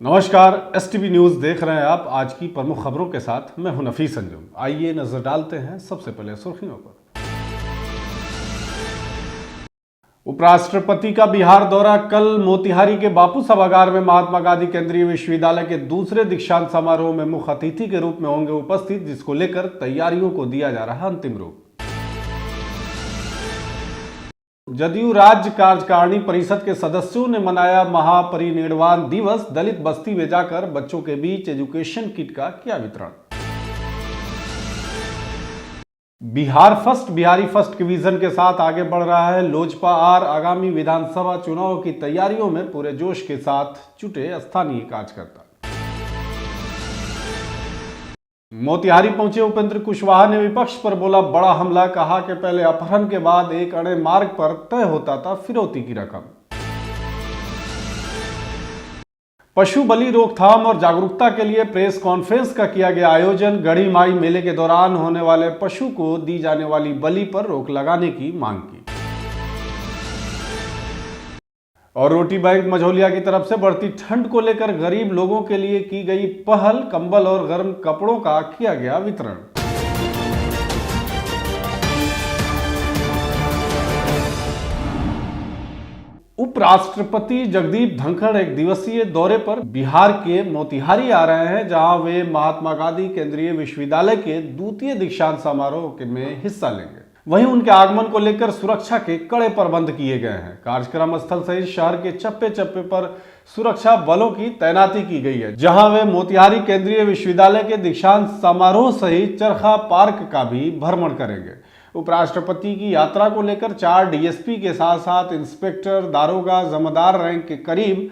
नमस्कार, STV news देख रहे हैं आप। आज की प्रमुख खबरों के साथ मैं हूं नफीस अंजुम। आइए नजर डालते हैं सबसे पहले सुर्खियों पर। उपराष्ट्रपति का बिहार दौरा। कल मोतिहारी के बापू सभागार में महात्मा गांधी केंद्रीय विश्वविद्यालय के दूसरे दीक्षांत समारोह में मुख्य अतिथि के रूप में होंगे उपस्थित, जिसको लेकर तैयारियों को दिया जा रहा अंतिम रूप। जदयू राज्य कार्यकारिणी परिषद के सदस्यों ने मनाया महापरिनिर्वाण दिवस। दलित बस्ती में जाकर बच्चों के बीच एजुकेशन किट का किया वितरण। बिहार फर्स्ट बिहारी फर्स्ट के विजन के साथ आगे बढ़ रहा है लोजपा आर। आगामी विधानसभा चुनाव की तैयारियों में पूरे जोश के साथ जुटे स्थानीय कार्यकर्ता। मोतिहारी पहुंचे उपेंद्र कुशवाहा ने विपक्ष पर बोला बड़ा हमला। कहा कि पहले अपहरण के बाद एक अड़े मार्ग पर तय होता था फिरौती की रकम। पशु बलि रोकथाम और जागरूकता के लिए प्रेस कॉन्फ्रेंस का किया गया आयोजन। गढ़ी माई मेले के दौरान होने वाले पशु को दी जाने वाली बलि पर रोक लगाने की मांग की। और रोटी बैंक मझौलिया की तरफ से बढ़ती ठंड को लेकर गरीब लोगों के लिए की गई पहल। कंबल और गर्म कपड़ों का किया गया वितरण। उपराष्ट्रपति जगदीप धनखड़ एक दिवसीय दौरे पर बिहार के मोतिहारी आ रहे हैं, जहां वे महात्मा गांधी केंद्रीय विश्वविद्यालय के द्वितीय दीक्षांत समारोह में हिस्सा लेंगे। वहीं उनके आगमन को लेकर सुरक्षा के कड़े प्रबंध किए गए हैं। कार्यक्रम स्थल सहित शहर के चप्पे चप्पे पर सुरक्षा बलों की तैनाती की गई है, जहां वे मोतिहारी केंद्रीय विश्वविद्यालय के दीक्षांत समारोह सहित चरखा पार्क का भी भ्रमण करेंगे। उपराष्ट्रपति की यात्रा को लेकर 4 डीएसपी के साथ साथ इंस्पेक्टर, दारोगा, जमादार रैंक के करीब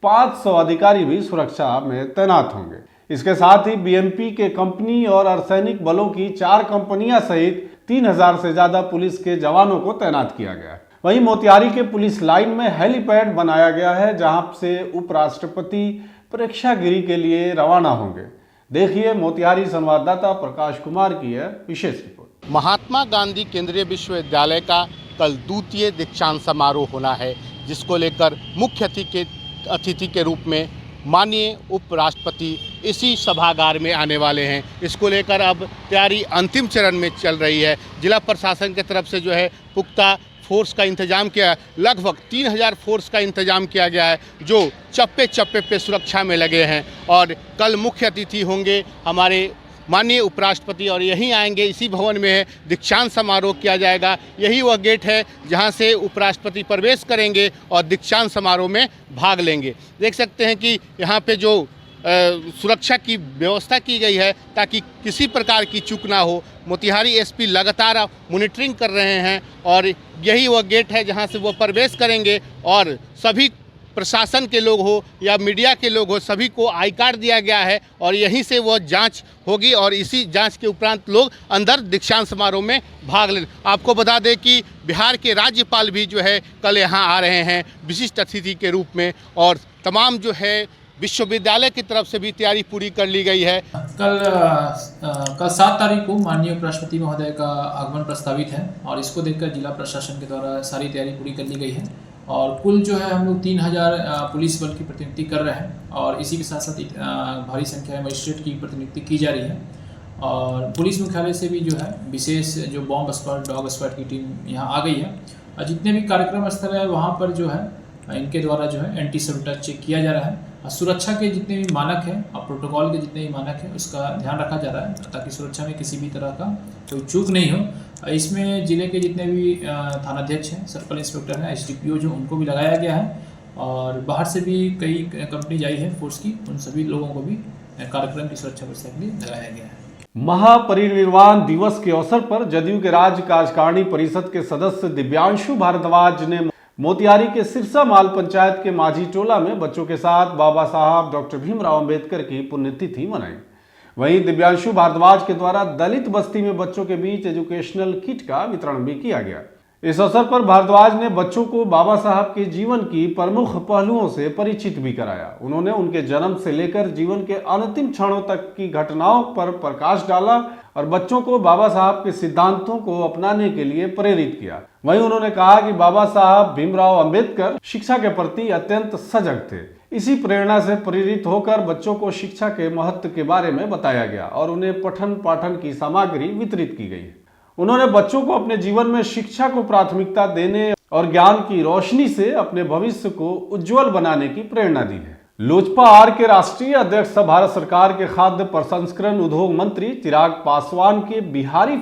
500 अधिकारी भी सुरक्षा में तैनात होंगे। इसके साथ ही बीएमपी के कंपनी और अर्धसैनिक बलों की 4 कंपनियां सहित 3000 से ज्यादा पुलिस के जवानों को तैनात किया गया है। वहीं मोतिहारी के पुलिस लाइन में हेलीपैड बनाया गया है, जहां से उपराष्ट्रपति प्रेक्षागिरी के लिए रवाना होंगे। देखिए मोतिहारी संवाददाता प्रकाश कुमार की है विशेष रिपोर्ट। महात्मा गांधी केंद्रीय विश्वविद्यालय का कल द्वितीय दीक्षांत समारोह होना है, जिसको लेकर मुख्य अतिथि के रूप में माननीय उपराष्ट्रपति इसी सभागार में आने वाले हैं। इसको लेकर अब तैयारी अंतिम चरण में चल रही है। जिला प्रशासन की तरफ से जो है पुख्ता फोर्स का इंतजाम किया है। लगभग 3000 फोर्स का इंतजाम किया गया है, जो चप्पे चप्पे पे सुरक्षा में लगे हैं। और कल मुख्य अतिथि होंगे हमारे माननीय उपराष्ट्रपति, और यहीं आएंगे। इसी भवन में है दीक्षांत समारोह किया जाएगा। यही वह गेट है जहां से उपराष्ट्रपति प्रवेश करेंगे और दीक्षांत समारोह में भाग लेंगे। देख सकते हैं कि यहाँ पे जो सुरक्षा की व्यवस्था की गई है ताकि किसी प्रकार की चूक ना हो। मोतिहारी एसपी लगातार मॉनिटरिंग कर रहे हैं और यही वह गेट है जहां से वो प्रवेश करेंगे। और सभी प्रशासन के लोग हो या मीडिया के लोग हो, सभी को आई कार्ड दिया गया है और यहीं से वो जांच होगी और इसी जांच के उपरांत लोग अंदर दीक्षांत समारोह में भाग ले। आपको बता दें कि बिहार के राज्यपाल भी जो है कल यहाँ आ रहे हैं विशिष्ट अतिथि के रूप में, और तमाम जो है विश्वविद्यालय की तरफ से भी तैयारी पूरी कर ली गई है। कल 7 तारीख को माननीय उपराष्ट्रपति महोदय का आगमन प्रस्तावित है और इसको देखकर जिला प्रशासन के द्वारा सारी तैयारी पूरी कर ली गई है। और कुल जो है हम लोग 3000 पुलिस बल की प्रतिनियुक्ति कर रहे हैं और इसी के साथ साथ भारी संख्या में मजिस्ट्रेट की प्रतिनियुक्ति की जा रही है। और पुलिस मुख्यालय से भी जो है विशेष जो बॉम्ब स्क्वाड, डॉग स्क्वाड की टीम यहाँ आ गई है। और जितने भी कार्यक्रम स्थल है वहाँ पर जो है इनके द्वारा जो है एंटी सैबोटेज चेक किया जा रहा है। सुरक्षा के जितने भी मानक हैं और प्रोटोकॉल के जितने भी मानक हैं उसका ध्यान रखा जा रहा है ताकि सुरक्षा में किसी भी तरह का कोई चूक नहीं हो। इसमें जिले के जितने भी थानाध्यक्ष हैं, सर्कल इंस्पेक्टर हैं, एसडीपीओ जो उनको भी लगाया गया है। और बाहर से भी कई कंपनी आई है फोर्स की, उन सभी लोगों को भी कार्यक्रम की सुरक्षा व्यवस्था के लिए लगाया गया है। महापरिनिर्वाण दिवस के अवसर पर जदयू के राज्य कार्यकारिणी परिषद के सदस्य दिव्यांशु भारद्वाज ने मोतिहारी के सिरसा माल पंचायत के माझी टोला में बच्चों के साथ बाबा साहब डॉक्टर भीमराव अंबेडकर की पुण्यतिथि मनाई। वहीं दिव्यांशु भारद्वाज के द्वारा दलित बस्ती में बच्चों के बीच एजुकेशनल किट का वितरण भी किया गया। इस अवसर पर भारद्वाज ने बच्चों को बाबा साहब के जीवन की प्रमुख पहलुओं से परिचित भी कराया। उन्होंने उनके जन्म से लेकर जीवन के अंतिम क्षणों तक की घटनाओं पर प्रकाश डाला और बच्चों को बाबा साहब के सिद्धांतों को अपनाने के लिए प्रेरित किया। वहीं उन्होंने कहा कि बाबा साहब भीमराव अंबेडकर शिक्षा के प्रति अत्यंत सजग थे। इसी प्रेरणा से प्रेरित होकर बच्चों को शिक्षा के महत्व के बारे में बताया गया और उन्हें पठन पाठन की सामग्री वितरित की गई। उन्होंने बच्चों को अपने जीवन में शिक्षा को प्राथमिकता देने और ज्ञान की रोशनी से अपने भविष्य को उज्जवल बनाने की प्रेरणा दी है। लोजपा आर के राष्ट्रीय अध्यक्ष भारत सरकार के खाद्य प्रसंस्करण उद्योग मंत्री चिराग पासवान के बिहार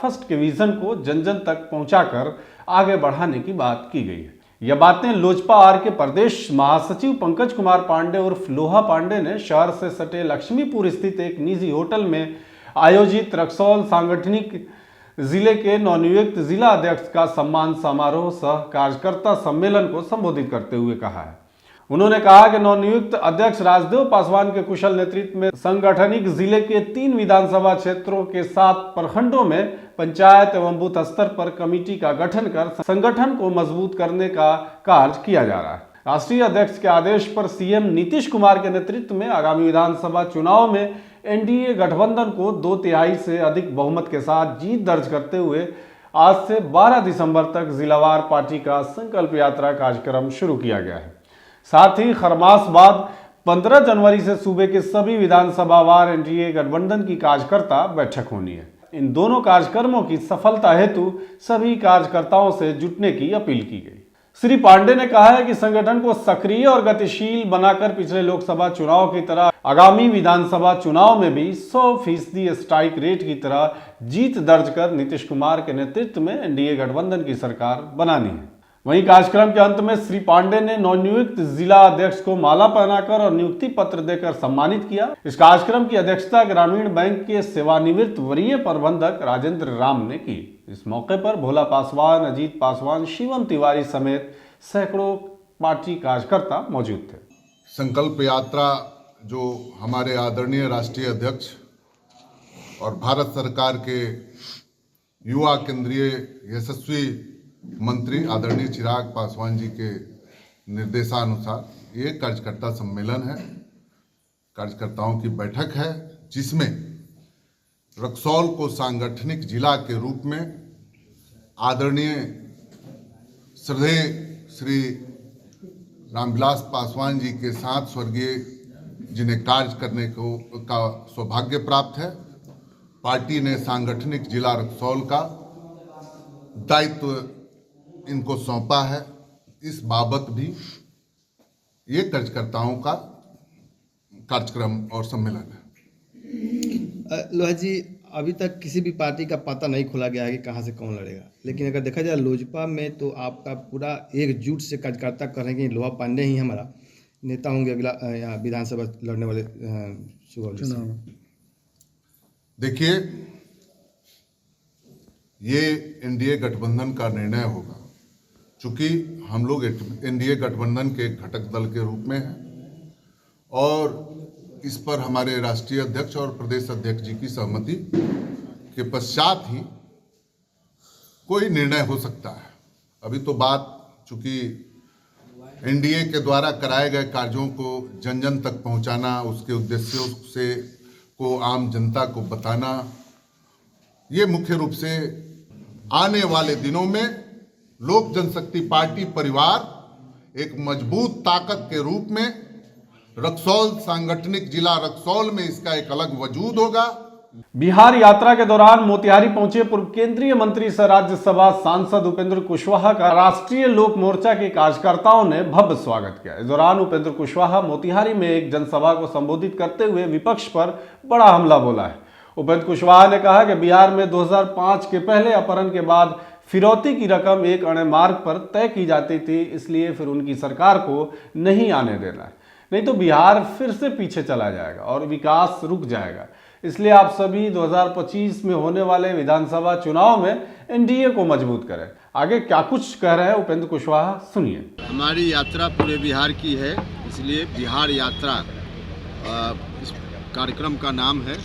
फर्स्ट के विजन को जन जन तक पहुंचाकर आगे बढ़ाने की बात की गई है। यह बातें लोजपा आर के प्रदेश महासचिव पंकज कुमार पांडे उर्फ लोहा पांडे ने शहर से सटे लक्ष्मीपुर स्थित एक निजी होटल में आयोजित रक्सौल सांगठनिक जिले के नवनियुक्त जिला अध्यक्ष का सम्मान समारोह सह कार्यकर्ता सम्मेलन को संबोधित करते हुए कहा है। उन्होंने कहा कि नवनियुक्त अध्यक्ष राजदेव पासवान के कुशल नेतृत्व में संगठनिक जिले के 3 विधानसभा क्षेत्रों के 7 प्रखंडों में पंचायत एवं बूथ स्तर पर कमेटी का गठन कर संगठन को मजबूत करने का कार्य किया जा रहा है। राष्ट्रीय अध्यक्ष के आदेश पर सीएम नीतीश कुमार के नेतृत्व में आगामी विधानसभा चुनाव में एनडीए गठबंधन को 2/3 से अधिक बहुमत के साथ जीत दर्ज करते हुए आज से 12 दिसंबर तक जिलावार पार्टी का संकल्प यात्रा कार्यक्रम शुरू किया गया है। साथ ही खरमास बाद 15 जनवरी से सूबे के सभी विधानसभावार एनडीए गठबंधन की कार्यकर्ता बैठक होनी है। इन दोनों कार्यक्रमों की सफलता हेतु सभी कार्यकर्ताओं से जुटने की अपील की गई। श्री पांडे ने कहा है कि संगठन को सक्रिय और गतिशील बनाकर पिछले लोकसभा चुनाव की तरह आगामी विधानसभा चुनाव में भी 100% स्ट्राइक रेट की तरह जीत दर्ज कर नीतीश कुमार के नेतृत्व में एनडीए गठबंधन की सरकार बनानी है। वहीं कार्यक्रम के अंत में श्री पांडे ने नवनियुक्त जिला अध्यक्ष को माला पहनाकर और नियुक्ति पत्र देकर सम्मानित किया। इस कार्यक्रम की अध्यक्षता ग्रामीण बैंक के सेवानिवृत्त वरीय प्रबंधक राजेंद्र राम ने की। इस मौके पर भोला पासवान, अजीत पासवान, शिवम तिवारी समेत सैकड़ों पार्टी कार्यकर्ता मौजूद थे। संकल्प यात्रा जो हमारे आदरणीय राष्ट्रीय अध्यक्ष और भारत सरकार के युवा केंद्रीय यशस्वी मंत्री आदरणीय चिराग पासवान जी के निर्देशानुसार ये कार्यकर्ता सम्मेलन है, कार्यकर्ताओं की बैठक है, जिसमें रक्सौल को सांगठनिक जिला के रूप में आदरणीय श्रद्धेय श्री रामविलास पासवान जी के साथ स्वर्गीय जिन्हें कार्य करने का सौभाग्य प्राप्त है, पार्टी ने सांगठनिक जिला रक्सौल का दायित्व इनको सौंपा है। इस बाबत भी ये कार्यकर्ताओं का कार्यक्रम और सम्मेलन है। लोहा जी, अभी तक किसी भी पार्टी का पता नहीं खोला गया है कि कहाँ से कौन लड़ेगा, लेकिन अगर देखा जाए लोजपा में तो आपका पूरा एकजुट से कार्यकर्ता कर रहे हैं कि लोहा पांडे ही हमारा नेता होंगे अगला यहाँ विधानसभा लड़ने वाले चुनाव में। देखिए, ये एनडीए गठबंधन का निर्णय होगा, चूँकि हम लोग एनडीए गठबंधन के घटक दल के रूप में हैं और इस पर हमारे राष्ट्रीय अध्यक्ष और प्रदेश अध्यक्ष जी की सहमति के पश्चात ही कोई निर्णय हो सकता है। अभी तो बात, चूँकि एनडीए के द्वारा कराए गए कार्यों को जन जन तक पहुंचाना, उसके उद्देश्यों से को आम जनता को बताना, ये मुख्य रूप से आने वाले दिनों में लोक जनशक्ति पार्टी परिवार एक मजबूत ताकत के रूप में रक्सौल सांगठनिक जिला रक्सौल में इसका एक अलग वजूद होगा। बिहार यात्रा के दौरान मोतिहारी पहुंचे पूर्व केंद्रीय मंत्री सह राज्यसभा सांसद उपेंद्र कुशवाहा का राष्ट्रीय लोक मोर्चा के कार्यकर्ताओं ने भव्य स्वागत किया। इस दौरान उपेंद्र कुशवाहा मोतिहारी में एक जनसभा को संबोधित करते हुए विपक्ष पर बड़ा हमला बोला है। उपेंद्र कुशवाहा ने कहा कि बिहार में 2005 के पहले अपहरण के बाद फिरौती की रकम एक अणे मार्ग पर तय की जाती थी, इसलिए फिर उनकी सरकार को नहीं आने देना है, नहीं तो बिहार फिर से पीछे चला जाएगा और विकास रुक जाएगा। इसलिए आप सभी 2025 में होने वाले विधानसभा चुनाव में एनडीए को मजबूत करें। आगे क्या कुछ कह रहे हैं उपेंद्र कुशवाहा, सुनिए। हमारी यात्रा पूरे बिहार की है, इसलिए बिहार यात्रा इस कार्यक्रम का नाम है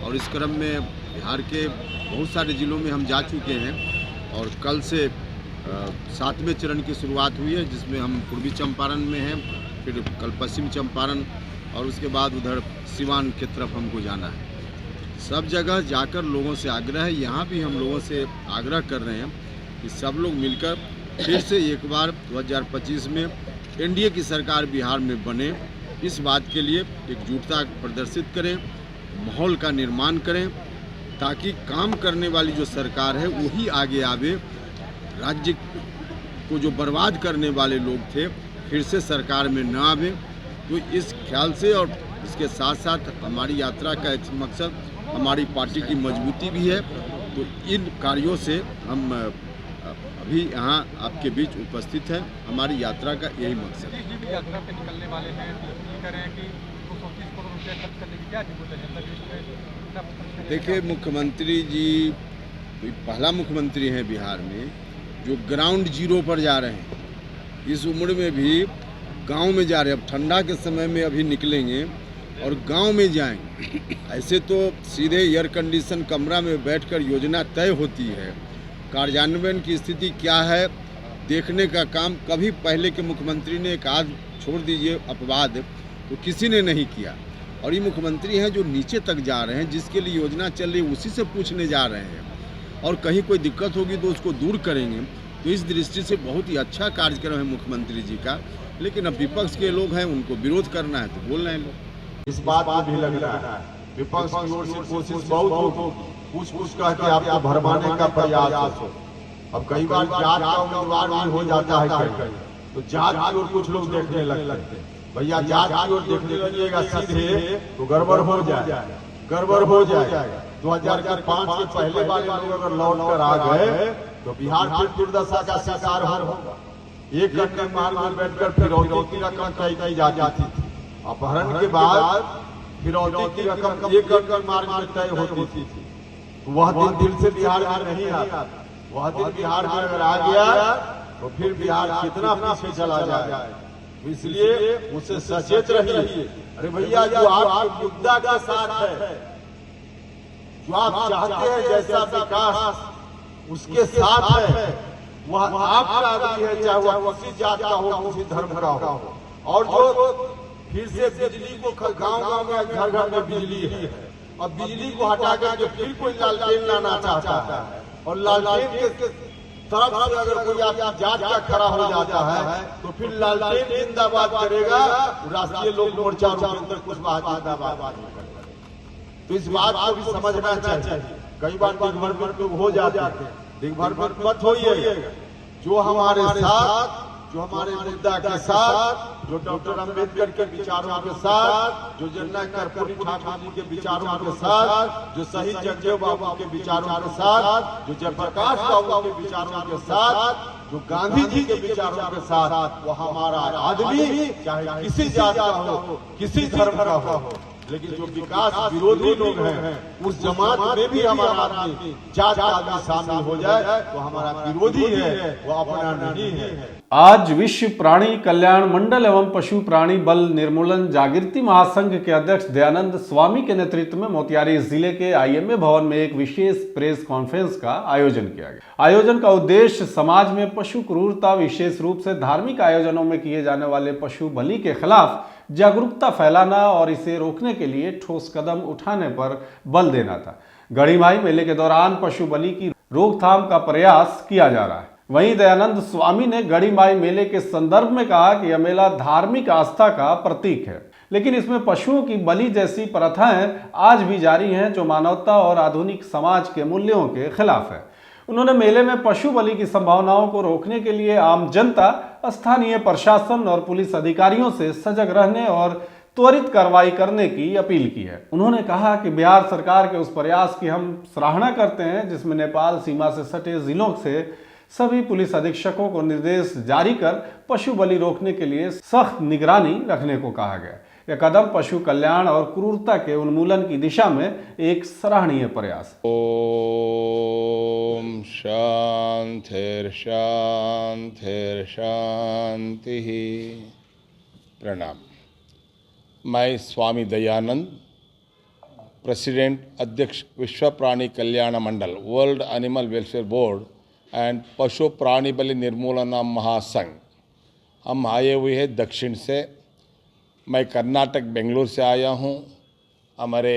और इस क्रम में बिहार के बहुत सारे ज़िलों में हम जा चुके हैं और कल से 7वें चरण की शुरुआत हुई है, जिसमें हम पूर्वी चंपारण में हैं, फिर कल पश्चिम चंपारण और उसके बाद उधर सिवान की तरफ हमको जाना है। सब जगह जाकर लोगों से आग्रह है, यहाँ भी हम लोगों से आग्रह कर रहे हैं कि सब लोग मिलकर फिर से एक बार 2025 में एनडीए की सरकार बिहार में बने, इस बात के लिए एकजुटता प्रदर्शित करें, माहौल का निर्माण करें, ताकि काम करने वाली जो सरकार है वही आगे आवे। राज्य को जो बर्बाद करने वाले लोग थे फिर से सरकार में न आवे। तो इस ख्याल से और इसके साथ साथ हमारी यात्रा का एक मकसद हमारी पार्टी की मजबूती भी है। तो इन कार्यों से हम अभी यहाँ आपके बीच उपस्थित हैं। हमारी यात्रा का यही मकसद है। यात्रा पे निकलने वाले हैं, कह रहे हैं कि 230 करोड़ रुपया खर्च करने की क्या जरूरत है? देखिए, मुख्यमंत्री जी पहला मुख्यमंत्री हैं बिहार में जो ग्राउंड जीरो पर जा रहे हैं। इस उम्र में भी गांव में जा रहे हैं। अब ठंडा के समय में अभी निकलेंगे और गांव में जाएंगे। ऐसे तो सीधे एयर कंडीशन कमरा में बैठकर योजना तय होती है, कार्यान्वयन की स्थिति क्या है देखने का काम कभी पहले के मुख्यमंत्री ने एक आध छोड़ दीजिए अपवाद, तो किसी ने नहीं किया। और ये मुख्यमंत्री हैं जो नीचे तक जा रहे हैं, जिसके लिए योजना चल रही है उसी से पूछने जा रहे हैं, और कहीं कोई दिक्कत होगी तो उसको दूर करेंगे। तो इस दृष्टि से बहुत ही अच्छा कार्यक्रम है मुख्यमंत्री जी का। लेकिन अब विपक्ष के लोग हैं, उनको विरोध करना है तो बोल रहे हैं लोग। इस बात को भी लग रहा है विपक्ष की ओर से कोशिश बहुत होगी, पूछ कर के आपको भरमाने का प्रयास हो। अब कई बार जात का उम्मीदवार भी हो जाता है कहीं, तो जात की ओर कुछ लोग देखने लगते हैं। भैया जात की ओर देखने लगिएगा सीधे तो गड़बड़ हो जाएगा। 2005 के पहले वाले लोग अगर लौट कर आ गए तो बिहार फिर दुर्दशा का शिकार होगा। एक घंटे मार्ग में बैठकर फिरौती की रकम तय की जाती थी। अपहरण के बाद फिरौती की रकम एक घंटे मार्ग में तय होती थी। वह दिन दिल से बिहार में नहीं आता। वह दिन बिहार में अगर आ गया तो फिर बिहार कितना पीछे चला जाए। इसलिए उससे सचेत रहिए। अरे भैया, जो आप मुद्दा का साथ है, जो आप चाहते हैं जैसा विकास उसके साथ है, वह आपका आदमी है, चाहे वह किसी जात का हो, किसी धर्म का हो। और जो फिर से बिजली को गांव-गांव में घर घर में बिजली है, और बिजली को हटा करके फिर कोई लालटेन लाना चाहता है, और लालटेन के तरफ से अगर कोई आपकी जात का खड़ा हो जाता है तो फिर लालटेन जिंदाबाद करेगा, राष्ट्रीय लोक मोर्चा कुछ बात जिंदाबाद। तो इस बात को भी समझना चाहिए। कई बार दिग्भ्रमित लोग हो जाते हैं, दिग्भ्रमित मत होइएगा। जो हमारे साथ, जो हमारे मुद्दा के साथ, जो डॉक्टर अंबेडकर के विचारों के साथ, जो जननायक कर्पूरी ठाकुर जी के विचारों के साथ, जो शहीद जगदेव बाबू के विचारों के साथ, जो जयप्रकाश बाबू के विचारों के साथ, जो गांधी जी के विचारों के साथ, वो हमारा आदमी चाहे किसी जात का हो, किसी धर्म का हो। लेकिन जो विकास विरोधी लोग हैं उस जमात में भी हमारा आदमी जात का आदमी शामिल हो जाए तो हमारा विरोधी है, वो अपना नहीं है। आज विश्व प्राणी कल्याण मंडल एवं पशु प्राणी बल निर्मूलन जागृति महासंघ के अध्यक्ष दयानंद स्वामी के नेतृत्व में मोतिहारी जिले के IMA भवन में एक विशेष प्रेस कॉन्फ्रेंस का आयोजन किया गया। आयोजन का उद्देश्य समाज में पशु क्रूरता, विशेष रूप से धार्मिक आयोजनों में किए जाने वाले पशु बलि के खिलाफ जागरूकता फैलाना और इसे रोकने के लिए ठोस कदम उठाने पर बल देना था। गढ़ीमाई मेले के दौरान पशु बलि की रोकथाम का प्रयास किया जा रहा है। वहीं दयानंद स्वामी ने गढ़ीमाई मेले के संदर्भ में कहा कि यह मेला धार्मिक आस्था का प्रतीक है, लेकिन इसमें पशुओं की बलि जैसी प्रथाएं आज भी जारी हैं जो मानवता और आधुनिक समाज के मूल्यों के खिलाफ है। उन्होंने मेले में पशु बलि की संभावनाओं को रोकने के लिए आम जनता, स्थानीय प्रशासन और पुलिस अधिकारियों से सजग रहने और त्वरित कार्रवाई करने की अपील की है। उन्होंने कहा कि बिहार सरकार के उस प्रयास की हम सराहना करते हैं जिसमें नेपाल सीमा से सटे जिलों से सभी पुलिस अधीक्षकों को निर्देश जारी कर पशु बलि रोकने के लिए सख्त निगरानी रखने को कहा गया। यह कदम पशु कल्याण और क्रूरता के उन्मूलन की दिशा में एक सराहनीय प्रयास है। ओम शांतिर् शांतिर् शांति। प्रणाम। मैं स्वामी दयानंद, प्रेसिडेंट अध्यक्ष विश्व प्राणी कल्याण मंडल world animal welfare board and पशु प्राणी बलि निर्मूलन महासंघ। हम आए हुए हैं दक्षिण से। मैं कर्नाटक बेंगलुरु से आया हूँ। हमारे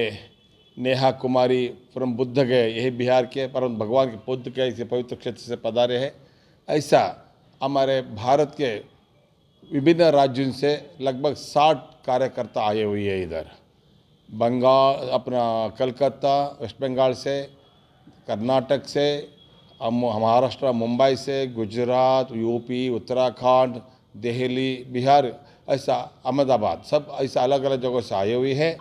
नेहा कुमारी फ्रॉम बुद्ध गए, यही बिहार के परम भगवान के बुद्ध के इस पवित्र क्षेत्र से पधारे हैं। ऐसा हमारे भारत के विभिन्न राज्यों से लगभग 60 कार्यकर्ता आए हुए हैं इधर। बंगाल, अपना कलकत्ता, वेस्ट बंगाल से, कर्नाटक से, महाराष्ट्र, मुंबई से, गुजरात, यूपी, उत्तराखंड, दिल्ली, बिहार, ऐसा अहमदाबाद, सब ऐसा अलग अलग जगहों से आए हुए हैं।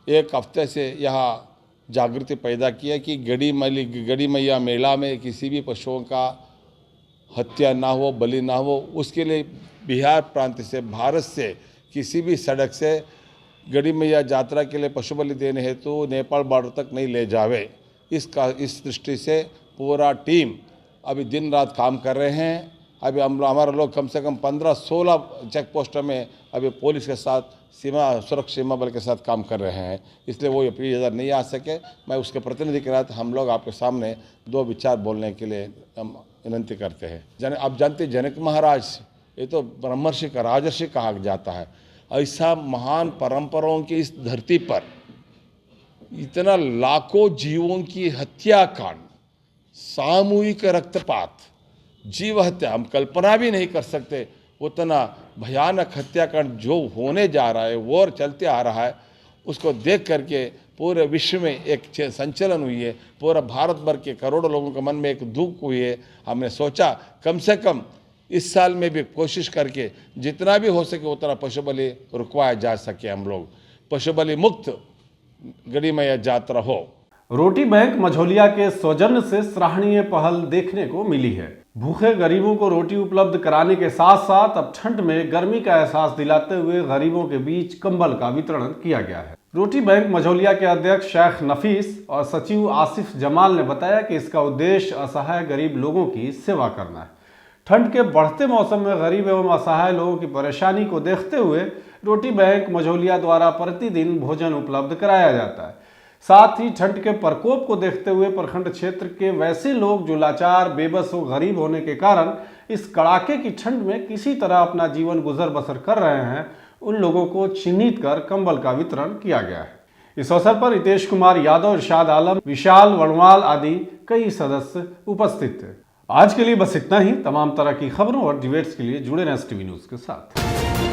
एक हफ्ते से यहाँ जागृति पैदा की है कि गड़ी मैया मेला में किसी भी पशुओं का हत्या ना हो, बलि ना हो। उसके लिए बिहार प्रांत से, भारत से किसी भी सड़क से गड़ी मैया यात्रा के लिए पशु बलि देने हेतु तो नेपाल बॉर्डर तक नहीं ले जावे। इस दृष्टि से पूरा टीम अभी दिन रात काम कर रहे हैं। अभी हमारे लोग कम से कम 15-16 चेक पोस्टों में अभी पुलिस के साथ सुरक्षा सीमा बल के साथ काम कर रहे हैं। इसलिए वो इधर नहीं आ सके। मैं उसके प्रतिनिधि के नाते हम लोग आपके सामने 2 विचार बोलने के लिए हम विनंती करते हैं। आप जानते जनक महाराज, ये तो ब्रह्मर्षि का राजर्षि कहा जाता है। ऐसा महान परंपराओं की इस धरती पर इतना लाखों जीवों की हत्याकांड, सामूहिक रक्तपात, जीव हत्या, हम कल्पना भी नहीं कर सकते उतना भयानक हत्याकांड जो होने जा रहा है, वो चलते आ रहा है। उसको देख करके पूरे विश्व में एक संचलन हुई है। पूरा भारत भर के करोड़ों लोगों के मन में एक दुख हुई है। हमने सोचा कम से कम इस साल में भी कोशिश करके जितना भी हो सके उतना पशु बलि रुकवाया जा सके। हम लोग पशु बलि मुक्त गड़ी मैया यात्रा हो। रोटी बैंक मझौलिया के सौजन्य से सराहनीय पहल देखने को मिली है। भूखे गरीबों को रोटी उपलब्ध कराने के साथ साथ अब ठंड में गर्मी का एहसास दिलाते हुए गरीबों के बीच कंबल का वितरण किया गया है। रोटी बैंक मझौलिया के अध्यक्ष शेख नफीस और सचिव आसिफ जमाल ने बताया कि इसका उद्देश्य असहाय गरीब लोगों की सेवा करना है। ठंड के बढ़ते मौसम में गरीब एवं असहाय लोगों की परेशानी को देखते हुए रोटी बैंक मझौलिया द्वारा प्रतिदिन भोजन उपलब्ध कराया जाता है। साथ ही ठंड के प्रकोप को देखते हुए प्रखंड क्षेत्र के वैसे लोग जो लाचार, बेबस और गरीब होने के कारण इस कड़ाके की ठंड में किसी तरह अपना जीवन गुजर बसर कर रहे हैं, उन लोगों को चिन्हित कर कंबल का वितरण किया गया है। इस अवसर पर हितेश कुमार यादव, इरशाद आलम, विशाल वर्णवाल आदि कई सदस्य उपस्थित थे। आज के लिए बस इतना ही। तमाम तरह की खबरों और डिबेट्स के लिए जुड़े रहें STV न्यूज़ के साथ।